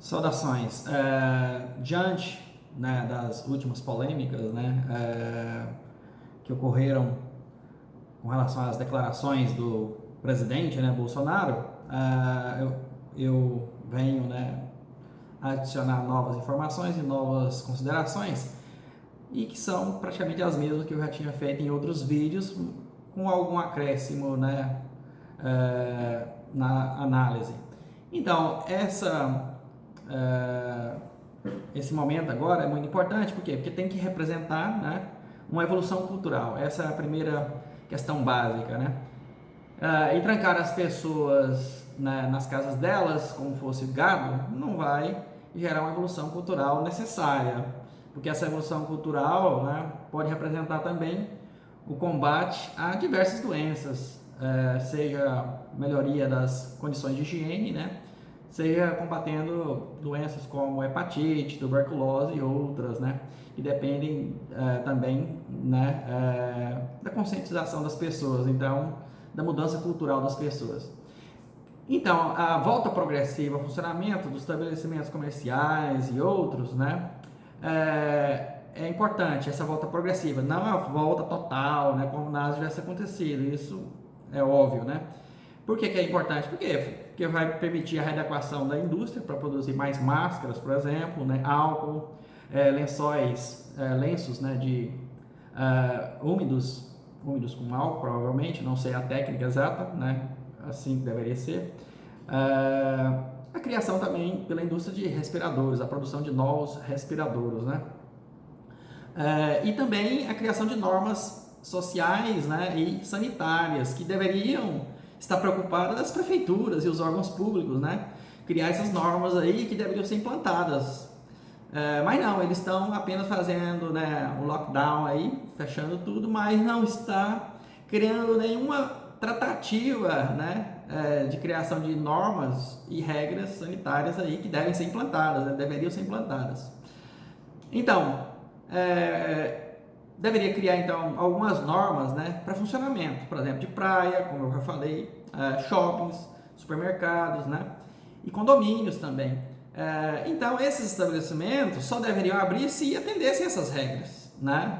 Saudações. Diante, né, das últimas polêmicas, né, que ocorreram com relação às declarações do presidente, né, Bolsonaro, eu venho, né, adicionar novas informações e novas considerações e que são praticamente as mesmas que eu já tinha feito em outros vídeos, com algum acréscimo, né, na análise. Então, esse momento agora é muito importante, por quê? Porque tem que representar, né, uma evolução cultural. Essa é a primeira questão básica, né? E trancar as pessoas, né, nas casas delas, como fosse gado, não vai gerar uma evolução cultural necessária, porque essa evolução cultural, né, pode representar também o combate a diversas doenças, seja melhoria das condições de higiene, né, seja combatendo doenças como hepatite, tuberculose e outras, né, que dependem também, né, da conscientização das pessoas, então, da mudança cultural das pessoas. Então, a volta progressiva ao funcionamento dos estabelecimentos comerciais e outros, né, é importante essa volta progressiva, não a volta total, né, como nada tivesse acontecido, isso é óbvio, né? Por que é importante? Porque vai permitir a readequação da indústria para produzir mais máscaras, por exemplo, né? Álcool, lenços, né, úmidos com álcool, provavelmente, não sei a técnica exata, né? Assim que deveria ser. A criação também pela indústria de respiradores, a produção de novos respiradores, né? E também a criação de normas sociais, né, e sanitárias que deveriam estar preocupadas as prefeituras e os órgãos públicos, né, criar essas normas aí que deveriam ser implantadas. Mas não, eles estão apenas fazendo, né, um lockdown aí, fechando tudo, mas não está criando nenhuma tratativa, né, de criação de normas e regras sanitárias aí que devem ser implantadas, né, deveriam ser implantadas. Então, deveria criar então algumas normas, né, para funcionamento, por exemplo, de praia, como eu já falei, shoppings, supermercados, né, e condomínios também. Então, esses estabelecimentos só deveriam abrir se atendessem essas regras, né?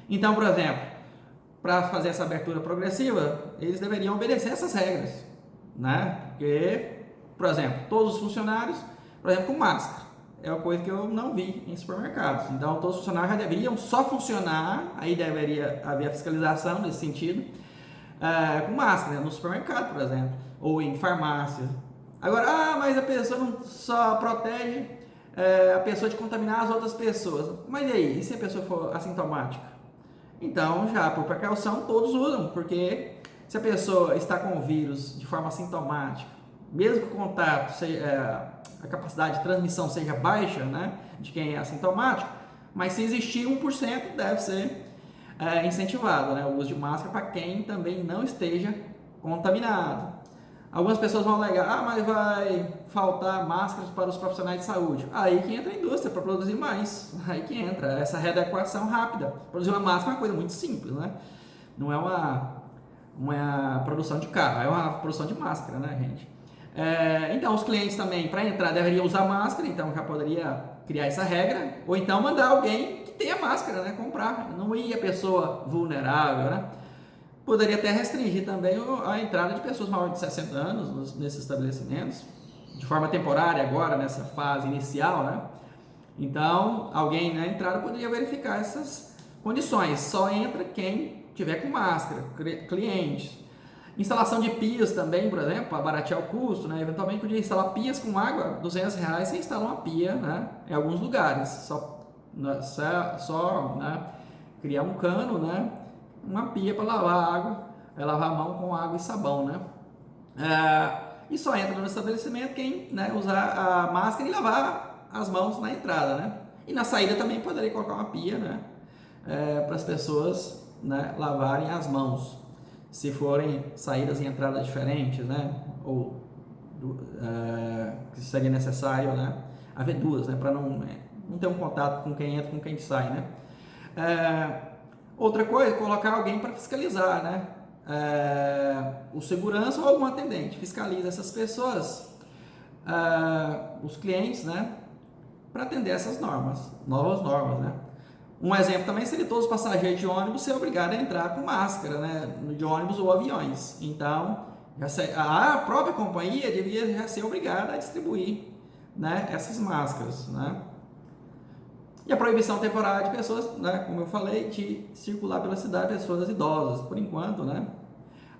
Então, por exemplo, para fazer essa abertura progressiva, eles deveriam obedecer essas regras, né? Porque, por exemplo, todos os funcionários, por exemplo, com máscara. É uma coisa que eu não vi em supermercados. Então, todos os funcionários já deveriam só funcionar, aí deveria haver a fiscalização nesse sentido, com máscara, né, no supermercado, por exemplo, ou em farmácia. Agora, mas a pessoa não só protege a pessoa de contaminar as outras pessoas. Mas e aí, e se a pessoa for assintomática? Então, já por precaução, todos usam, porque se a pessoa está com o vírus de forma assintomática, mesmo que o contato seja, a capacidade de transmissão seja baixa, né, de quem é assintomático, mas se existir 1%, deve ser incentivado, né, o uso de máscara para quem também não esteja contaminado. Algumas pessoas vão alegar, mas vai faltar máscaras para os profissionais de saúde. Aí que entra a indústria para produzir mais. Aí que entra essa readequação rápida. Produzir uma máscara é uma coisa muito simples, né? Não é uma produção de carro, é uma produção de máscara, né, gente? Então, os clientes também, para entrar, deveriam usar máscara, então já poderia criar essa regra. Ou então mandar alguém que tenha máscara, né? Comprar. Não ir a pessoa vulnerável, né? Poderia até restringir também a entrada de pessoas maiores de 60 anos nesses estabelecimentos, de forma temporária agora, nessa fase inicial, né? Então, alguém na entrada poderia verificar essas condições. Só entra quem tiver com máscara, clientes. Instalação de pias também, por exemplo, para baratear o custo, né? Eventualmente podia instalar pias com água, R$ 200, você instala uma pia, né? Em alguns lugares, só né? Criar um cano, né? Uma pia para lavar água, lavar a mão com água e sabão, né? E só entra no estabelecimento quem, né, usar a máscara e lavar as mãos na entrada, né? E na saída também poderia colocar uma pia, né? Para as pessoas, né, lavarem as mãos, se forem saídas e entradas diferentes, né? Ou que seria necessário, né, haver duas, né? Para não ter um contato com quem entra, com quem sai, né? Outra coisa, colocar alguém para fiscalizar, né? O segurança ou algum atendente fiscaliza essas pessoas os clientes, né, para atender essas normas, novas normas, né. Um exemplo também seria todos os passageiros de ônibus ser obrigados a entrar com máscara, né, de ônibus ou aviões. Então, a própria companhia devia já ser obrigada a distribuir, né, essas máscaras, né. E a proibição temporária de pessoas, né, como eu falei, de circular pela cidade pessoas idosas, por enquanto, né.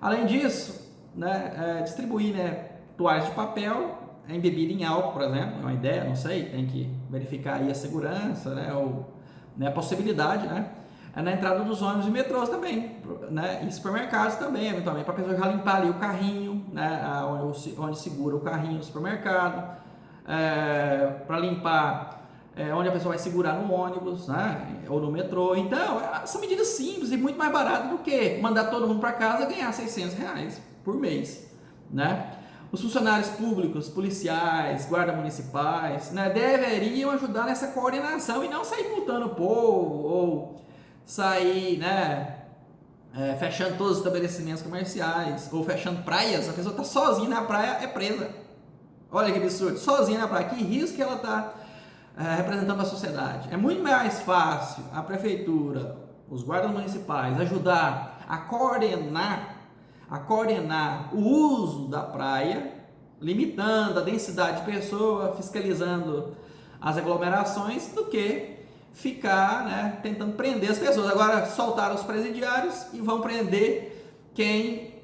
Além disso, né, distribuir, né, toalhas de papel embebido em álcool, por exemplo, é uma ideia, não sei, tem que verificar aí a segurança, né, ou, né, a possibilidade, né, na entrada dos ônibus e metrôs também, né, e supermercados também, eventualmente, para a pessoa já limpar ali o carrinho, né, onde segura o carrinho do supermercado, para limpar onde a pessoa vai segurar no ônibus, né, ou no metrô. Então, são medidas simples e muito mais baratas do que mandar todo mundo para casa e ganhar R$600 por mês, né? Os funcionários públicos, policiais, guardas municipais, né, deveriam ajudar nessa coordenação e não sair multando o povo ou sair, né, fechando todos os estabelecimentos comerciais ou fechando praias. A pessoa está sozinha na praia, é presa. Olha que absurdo, sozinha na praia, que risco que ela está representando a sociedade. É muito mais fácil a prefeitura, os guardas municipais ajudar a coordenar o uso da praia, limitando a densidade de pessoas, fiscalizando as aglomerações, do que ficar, né, tentando prender as pessoas. Agora soltaram os presidiários e vão prender quem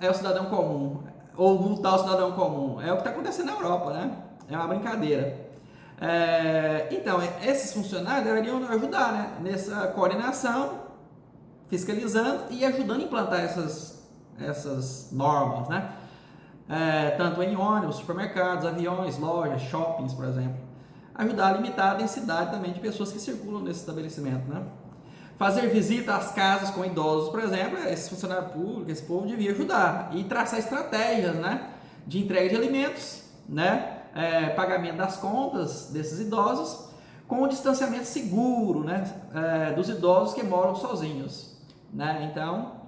é o cidadão comum, ou multar o cidadão comum. É o que está acontecendo na Europa, né? É uma brincadeira. Então, esses funcionários deveriam ajudar, né, nessa coordenação, fiscalizando e ajudando a implantar essas normas, né? Tanto em ônibus, supermercados, aviões, lojas, shoppings, por exemplo. Ajudar a limitar a densidade também de pessoas que circulam nesse estabelecimento, né? Fazer visita às casas com idosos, por exemplo, esse funcionário público, esse povo devia ajudar e traçar estratégias, né, de entrega de alimentos, né, pagamento das contas desses idosos, com o distanciamento seguro, né, dos idosos que moram sozinhos, né. Então,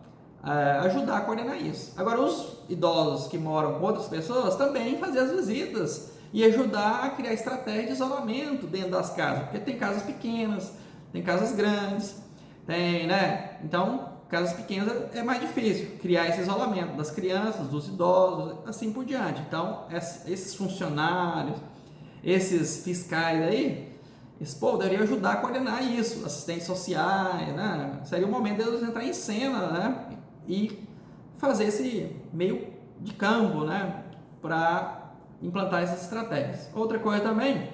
ajudar a coordenar isso. Agora, os idosos que moram com outras pessoas também fazer as visitas e ajudar a criar estratégia de isolamento dentro das casas, porque tem casas pequenas, tem casas grandes, tem, né? Então, casas pequenas é mais difícil criar esse isolamento das crianças, dos idosos, assim por diante. Então, esses funcionários, esses fiscais aí, esse povo deveria ajudar a coordenar isso, assistentes sociais, né? Seria o momento deles entrar em cena, né? E fazer esse meio de campo, né, para implantar essas estratégias. Outra coisa também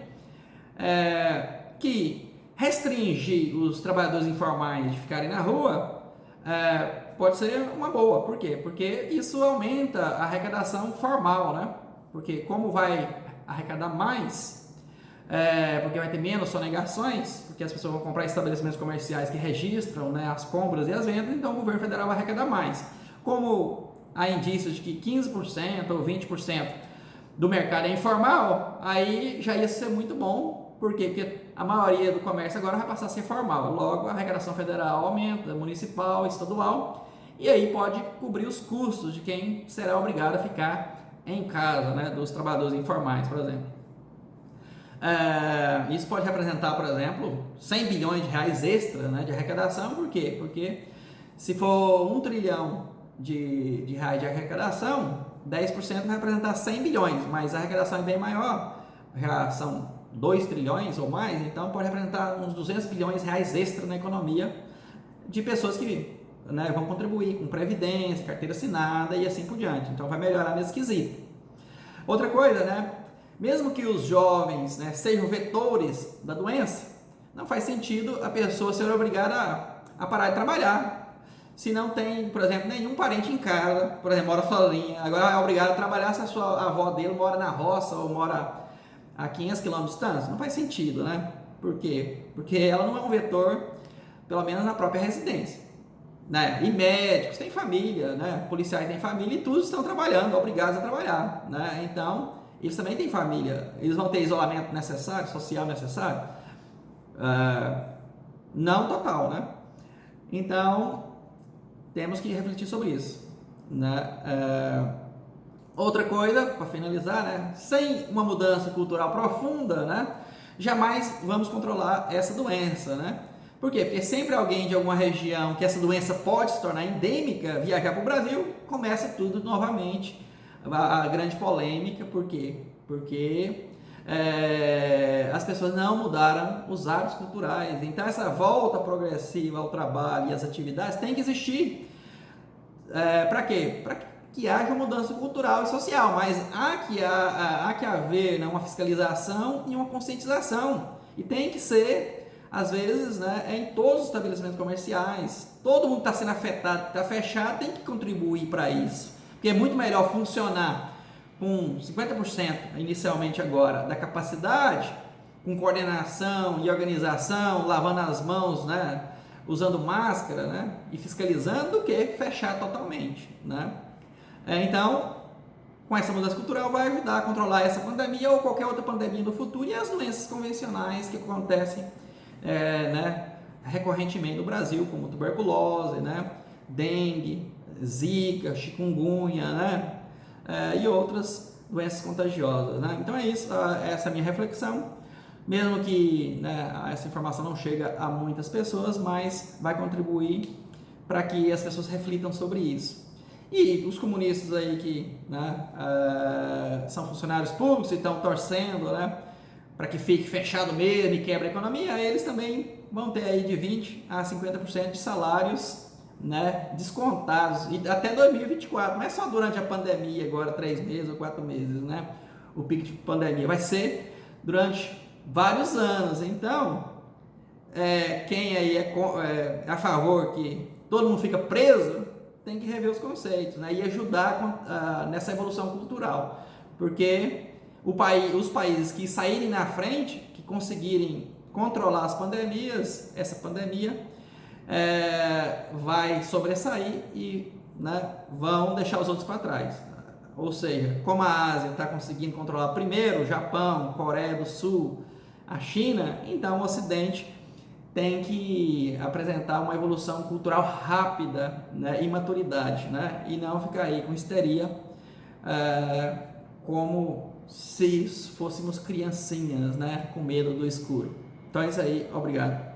é que restringir os trabalhadores informais de ficarem na rua pode ser uma boa. Por quê? Porque isso aumenta a arrecadação formal, né? Porque como vai arrecadar mais, porque vai ter menos sonegações, porque as pessoas vão comprar estabelecimentos comerciais que registram, né, as compras e as vendas, então o governo federal vai arrecadar mais. Como há indícios de que 15% ou 20% do mercado é informal, aí já ia ser muito bom. Por quê? Porque a maioria do comércio agora vai passar a ser formal. Logo, a arrecadação federal aumenta, municipal, estadual, e aí pode cobrir os custos de quem será obrigado a ficar em casa, né, dos trabalhadores informais, por exemplo. Isso pode representar, por exemplo, 100 bilhões de reais extra, né, de arrecadação. Por quê? Porque se for 1 trilhão de reais de arrecadação, 10% vai representar 100 bilhões, mas a arrecadação é bem maior, já são 2 trilhões ou mais, então pode representar uns 200 bilhões de reais extra na economia de pessoas que, né, vão contribuir com previdência, carteira assinada e assim por diante. Então vai melhorar nesse quesito. Outra coisa, né? Mesmo que os jovens, né, sejam vetores da doença, não faz sentido a pessoa ser obrigada a parar de trabalhar. Se não tem, por exemplo, nenhum parente em casa, por exemplo, mora sozinha, agora é obrigado a trabalhar se a sua avó dele mora na roça ou mora a 500 km de distância. Não faz sentido, né? Por quê? Porque ela não é um vetor, pelo menos na própria residência, né? E médicos têm família, né? Policiais têm família e todos estão trabalhando, obrigados a trabalhar, né? Então, eles também têm família. Eles vão ter isolamento necessário, social necessário? Não total, né? Então, temos que refletir sobre isso, né? Outra coisa, para finalizar, né? Sem uma mudança cultural profunda, né? Jamais vamos controlar essa doença, né? Por quê? Porque sempre alguém de alguma região que essa doença pode se tornar endêmica viajar para o Brasil, começa tudo novamente, a grande polêmica. Por quê? Porque as pessoas não mudaram os hábitos culturais. Então essa volta progressiva ao trabalho e às atividades tem que existir. Para quê? Para que haja uma mudança cultural e social, mas há que haver, né, uma fiscalização e uma conscientização. E tem que ser, às vezes, né, em todos os estabelecimentos comerciais. Todo mundo está sendo afetado, está fechado, tem que contribuir para isso. Porque é muito melhor funcionar com 50% inicialmente agora da capacidade, com coordenação e organização, lavando as mãos, né, usando máscara, né, e fiscalizando, do que fechar totalmente, né? Então, com essa mudança cultural vai ajudar a controlar essa pandemia ou qualquer outra pandemia no futuro e as doenças convencionais que acontecem né, recorrentemente no Brasil, como tuberculose, né, dengue, zika, chikungunya, né, e outras doenças contagiosas, né? Então é isso, essa é a minha reflexão. Mesmo que, né, essa informação não chega a muitas pessoas, mas vai contribuir para que as pessoas reflitam sobre isso. E os comunistas aí que, né, são funcionários públicos e estão torcendo, né, para que fique fechado mesmo e quebre a economia, eles também vão ter aí de 20% a 50% de salários, né, descontados, e até 2024, não é só durante a pandemia agora, 3 meses ou 4 meses, né, o pico de pandemia, vai ser durante vários anos. Então, quem aí é a favor que todo mundo fica preso, tem que rever os conceitos, né, e ajudar nessa evolução cultural, porque os países que saírem na frente, que conseguirem controlar as pandemias, essa pandemia vai sobressair e, né, vão deixar os outros para trás. Ou seja, como a Ásia está conseguindo controlar primeiro, o Japão, Coreia do Sul, a China, então o Ocidente tem que apresentar uma evolução cultural rápida, né, e maturidade, né, e não ficar aí com histeria, como se fôssemos criancinhas, né, com medo do escuro. Então é isso aí, obrigado.